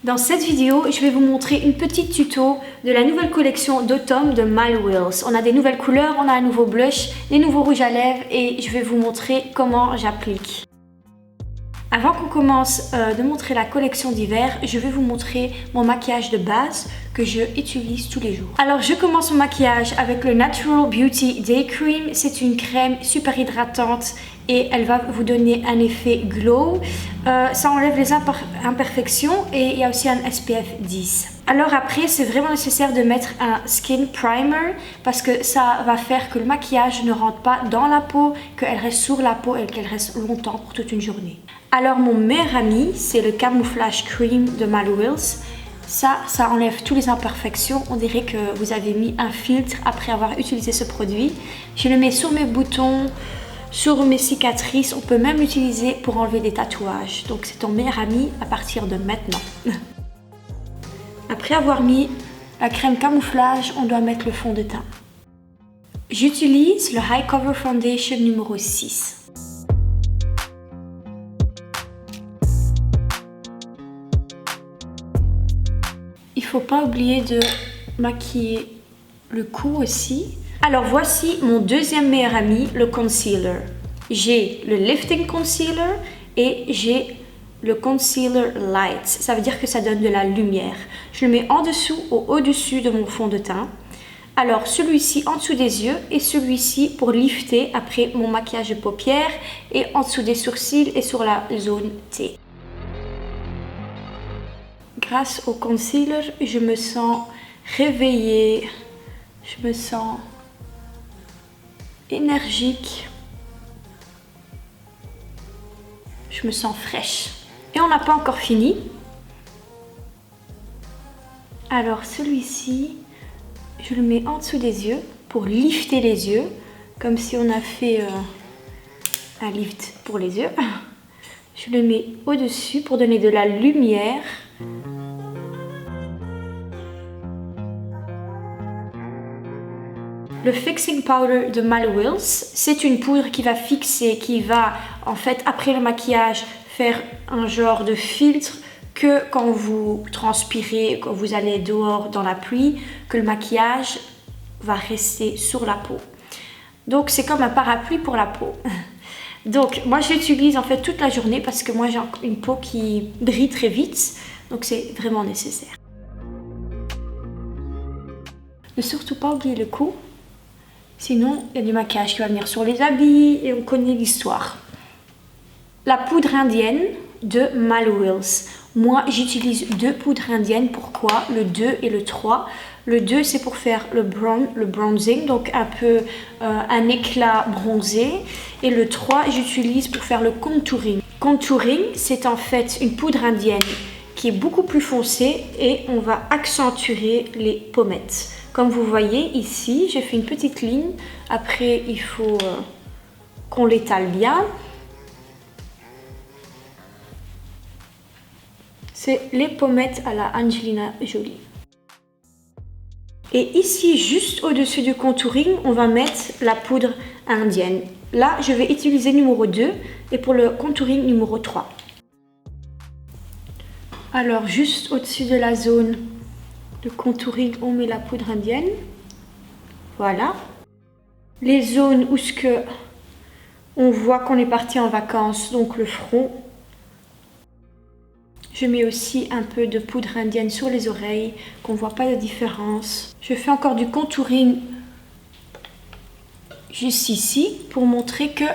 Dans cette vidéo, je vais vous montrer une petite tuto de la nouvelle collection d'automne de Mal Wheels. On a des nouvelles couleurs, on a un nouveau blush, des nouveaux rouges à lèvres et je vais vous montrer comment j'applique. Avant qu'on commence de montrer la collection d'hiver, je vais vous montrer mon maquillage de base que je utilise tous les jours. Alors je commence mon maquillage avec le Natural Beauty Day Cream. C'est une crème super hydratante et elle va vous donner un effet glow. Ça enlève les imperfections et il y a aussi un SPF 10. Alors après, c'est vraiment nécessaire de mettre un Skin Primer parce que ça va faire que le maquillage ne rentre pas dans la peau, qu'elle reste sur la peau et qu'elle reste longtemps pour toute une journée. Alors mon meilleur ami, c'est le Camouflage Cream de Mal Wheels. Ça enlève toutes les imperfections. On dirait que vous avez mis un filtre après avoir utilisé ce produit. Je le mets sur mes boutons, sur mes cicatrices. On peut même l'utiliser pour enlever des tatouages. Donc c'est ton meilleur ami à partir de maintenant. Après avoir mis la crème camouflage, on doit mettre le fond de teint. J'utilise le High Cover Foundation numéro 6. Il ne faut pas oublier de maquiller le cou aussi. Alors voici mon deuxième meilleur ami, le concealer. J'ai le Lifting Concealer et j'ai le Concealer Light. Ça veut dire que ça donne de la lumière. Je le mets en dessous ou au-dessus de mon fond de teint. Alors celui-ci en dessous des yeux et celui-ci pour lifter après mon maquillage de paupières et en dessous des sourcils et sur la zone T. Grâce au concealer, je me sens réveillée, je me sens énergique, je me sens fraîche. Et on n'a pas encore fini. Alors celui-ci, je le mets en dessous des yeux pour lifter les yeux, comme si on a fait un lift pour les yeux. Je le mets au-dessus pour donner de la lumière. Le Fixing Powder de Mal Wheels, c'est une poudre qui va fixer, qui va en fait après le maquillage faire un genre de filtre que quand vous transpirez, quand vous allez dehors dans la pluie, que le maquillage va rester sur la peau. Donc c'est comme un parapluie pour la peau. Donc moi je l'utilise en fait toute la journée parce que moi j'ai une peau qui brille très vite, donc c'est vraiment nécessaire. Ne surtout pas oublier le cou. Sinon, il y a du maquillage qui va venir sur les habits et on connaît l'histoire. La poudre indienne de Mal Wheels. Moi, j'utilise deux poudres indiennes. Pourquoi? Le 2 et le 3. Le 2, c'est pour faire le bronzing, donc un peu un éclat bronzé. Et le 3, j'utilise pour faire le contouring. Contouring, c'est en fait une poudre indienne qui est beaucoup plus foncée et on va accentuer les pommettes. Comme vous voyez ici, j'ai fait une petite ligne. Après, il faut qu'on l'étale bien. C'est les pommettes à la Angelina Jolie. Et ici, juste au-dessus du contouring, on va mettre la poudre indienne. Là, je vais utiliser numéro 2 et pour le contouring numéro 3. Alors, juste au-dessus de la zone de contouring, on met la poudre indienne. Voilà. Les zones où on voit qu'on est parti en vacances, donc le front. Je mets aussi un peu de poudre indienne sur les oreilles, qu'on ne voit pas de différence. Je fais encore du contouring juste ici pour montrer que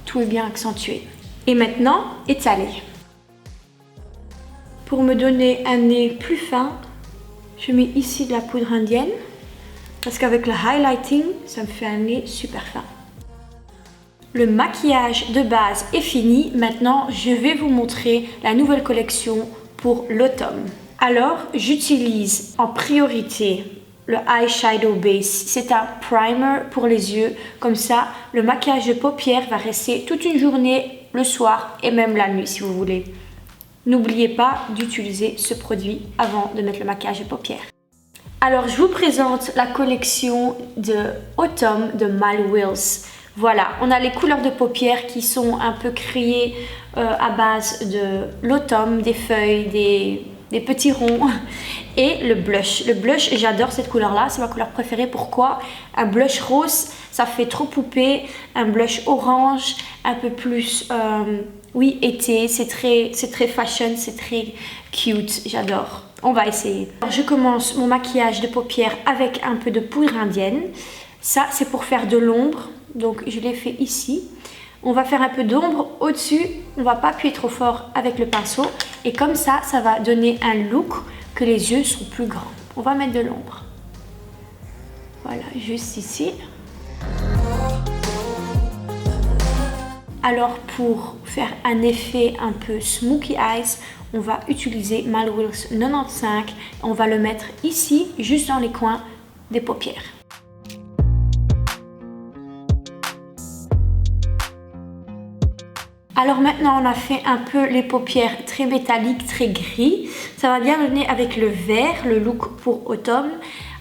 tout est bien accentué. Et maintenant, étaler. Pour me donner un nez plus fin, je mets ici de la poudre indienne parce qu'avec le highlighting, ça me fait un nez super fin. Le maquillage de base est fini. Maintenant, je vais vous montrer la nouvelle collection pour l'automne. Alors, j'utilise en priorité le Eyeshadow Base. C'est un primer pour les yeux. Comme ça, le maquillage de paupières va rester toute une journée, le soir et même la nuit si vous voulez. N'oubliez pas d'utiliser ce produit avant de mettre le maquillage de paupières. Alors, je vous présente la collection de automne de Mal Wheels. Voilà, on a les couleurs de paupières qui sont un peu créées à base de l'automne, des feuilles, des petits ronds et le blush. Le blush, j'adore cette couleur-là, c'est ma couleur préférée. Pourquoi? Un blush rose, ça fait trop poupée. Un blush orange, un peu plus, oui, été. C'est très fashion, c'est très cute, j'adore. On va essayer. Alors, je commence mon maquillage de paupières avec un peu de poudre indienne. Ça, c'est pour faire de l'ombre. Donc, je l'ai fait ici. On va faire un peu d'ombre au-dessus. On ne va pas appuyer trop fort avec le pinceau. Et comme ça, ça va donner un look que les yeux sont plus grands. On va mettre de l'ombre. Voilà, juste ici. Alors, pour faire un effet un peu smoky eyes, on va utiliser Mal Wills 95. On va le mettre ici, juste dans les coins des paupières. Alors maintenant, on a fait un peu les paupières très métalliques, très gris. Ça va bien donner avec le vert, le look pour automne.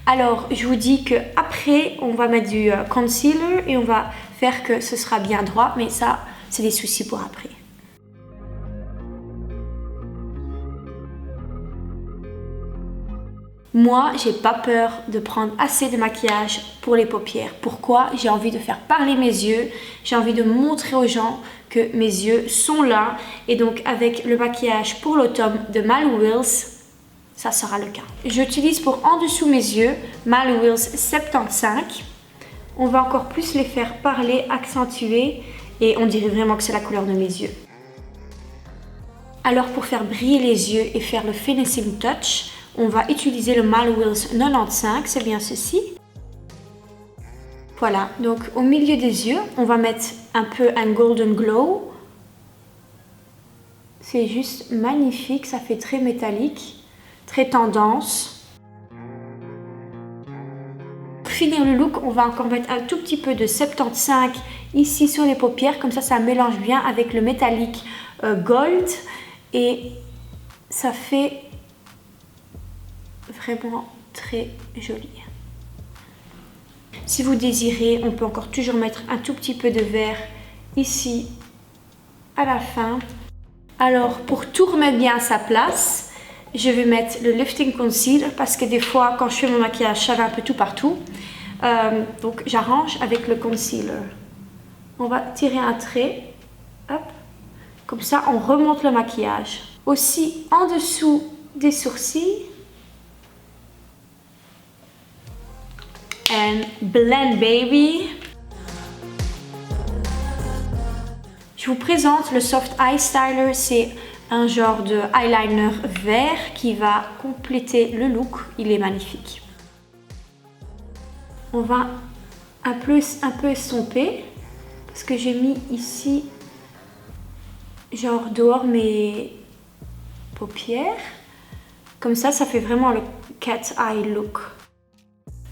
Alors, je vous dis qu'après, on va mettre du concealer et on va faire que ce sera bien droit. Mais ça, c'est des soucis pour après. Moi, j'ai pas peur de prendre assez de maquillage pour les paupières. Pourquoi? J'ai envie de faire parler mes yeux. J'ai envie de montrer aux gens que mes yeux sont là. Et donc, avec le maquillage pour l'automne de Mal Wills, ça sera le cas. J'utilise pour en dessous mes yeux Mal Wills 75. On va encore plus les faire parler, accentuer. Et on dirait vraiment que c'est la couleur de mes yeux. Alors, pour faire briller les yeux et faire le finishing touch, on va utiliser le Mal Wills 95, c'est bien ceci. Voilà, donc au milieu des yeux, on va mettre un peu un golden glow. C'est juste magnifique, ça fait très métallique, très tendance. Pour finir le look, on va encore mettre un tout petit peu de 75 ici sur les paupières, comme ça mélange bien avec le métallique gold et ça fait vraiment très joli. Si vous désirez, on peut encore toujours mettre un tout petit peu de vert ici à la fin. Alors, pour tout remettre bien à sa place, je vais mettre le lifting concealer parce que des fois, quand je fais mon maquillage, ça va un peu tout partout. Donc, j'arrange avec le concealer. On va tirer un trait. Hop. Comme ça, on remonte le maquillage. Aussi, en dessous des sourcils. And blend baby. Je vous présente le Soft Eye Styler. C'est un genre de eyeliner vert qui va compléter le look. Il est magnifique. On va un peu estomper parce que j'ai mis ici genre dehors mes paupières. Comme ça fait vraiment le cat eye look.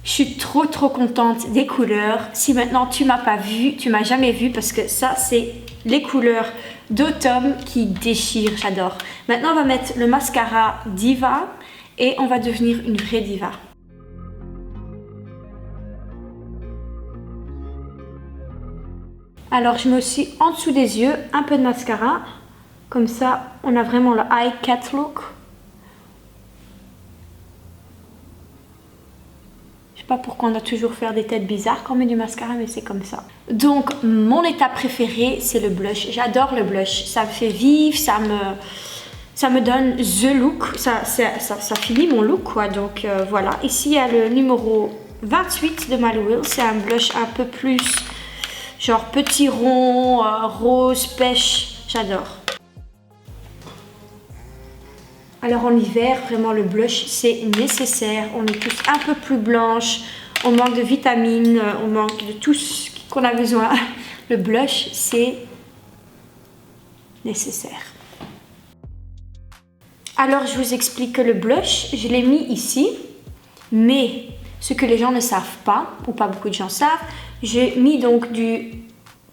Je suis trop contente des couleurs. Si maintenant tu m'as pas vu, tu m'as jamais vu parce que ça c'est les couleurs d'automne qui déchirent, j'adore. Maintenant on va mettre le mascara Diva et on va devenir une vraie diva. Alors je mets aussi en dessous des yeux un peu de mascara. Comme ça on a vraiment le eye cat look. Je sais pas pourquoi on doit toujours faire des têtes bizarres quand on met du mascara, mais c'est comme ça. Donc, mon étape préférée, c'est le blush. J'adore le blush. Ça me fait vivre, ça me donne the look. Ça finit mon look, quoi. Donc, voilà. Ici, il y a le numéro 28 de Mal Wills. C'est un blush un peu plus, genre petit rond, rose, pêche. J'adore. Alors en hiver, vraiment le blush c'est nécessaire. On est tous un peu plus blanches, on manque de vitamines, on manque de tout ce qu'on a besoin. Le blush c'est nécessaire. Alors je vous explique que le blush, je l'ai mis ici. Mais ce que les gens ne savent pas, ou pas beaucoup de gens savent, j'ai mis donc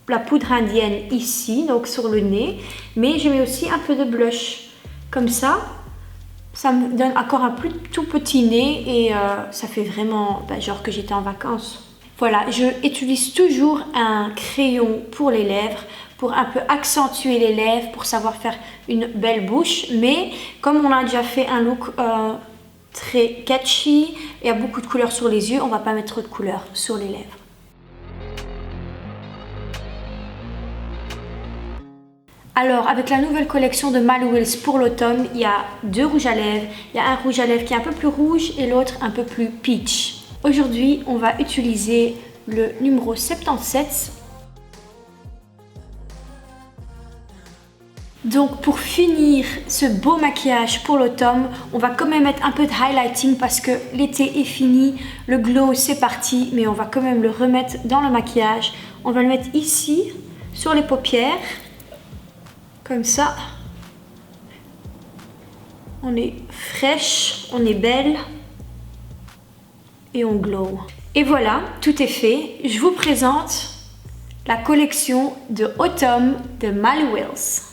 la poudre indienne ici, donc sur le nez. Mais je mets aussi un peu de blush. Comme ça me donne encore un tout petit nez et ça fait vraiment genre que j'étais en vacances. Voilà, je utilise toujours un crayon pour les lèvres, pour un peu accentuer les lèvres, pour savoir faire une belle bouche. Mais comme on a déjà fait un look très catchy, il y a beaucoup de couleurs sur les yeux, on va pas mettre trop de couleurs sur les lèvres. Alors, avec la nouvelle collection de Mal Wills pour l'automne, il y a 2 rouges à lèvres. Il y a un rouge à lèvres qui est un peu plus rouge et l'autre un peu plus peach. Aujourd'hui, on va utiliser le numéro 77. Donc pour finir ce beau maquillage pour l'automne, on va quand même mettre un peu de highlighting parce que l'été est fini, le glow c'est parti, mais on va quand même le remettre dans le maquillage. On va le mettre ici, sur les paupières, comme ça. On est fraîche, on est belle et on glow. Et voilà, tout est fait. Je vous présente la collection de automne de Mal Wills.